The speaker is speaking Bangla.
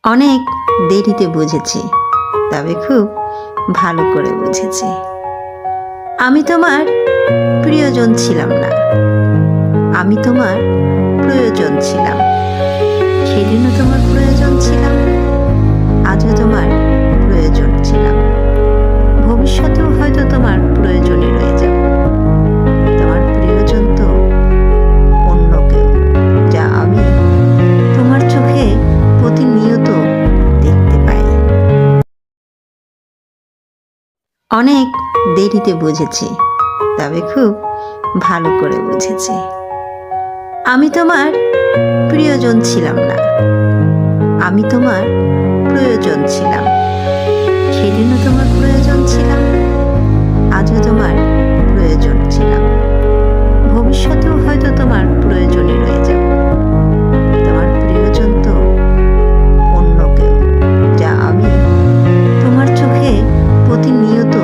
অনেক দেরিতে বুঝেছি, তবে খুব ভালো করে বুঝেছি। আমি তোমার প্রিয়জন ছিলাম না, আমি তোমার প্রয়োজন ছিলাম। সেদিনও তোমার প্রয়োজন ছিলাম, আজও তোমার প্রয়োজন ছিলাম। ভবিষ্যতেও হয়তো তোমার প্রয়োজনই রয়ে যাব। তোমার প্রিয়জন তো অন্য কেউ, যা আমি তোমার চোখে প্রতিনিয়ত দেখতে পাই। অনেক দেরিতে বুঝেছি, তবে খুব ভালো করে বুঝেছি। আমি তোমার প্রিয়জন ছিলাম না, আমি তোমার প্রয়োজন ছিলাম। সেদিনও তোমার প্রয়োজন ছিলাম, আজও তোমার প্রয়োজন ছিলাম। ভবিষ্যতেও হয়তো তোমার প্রয়োজনই রয়ে যাব। তোমার প্রিয়জন তো অন্য কেউ, যা আমি তোমার চোখে প্রতিনিয়ত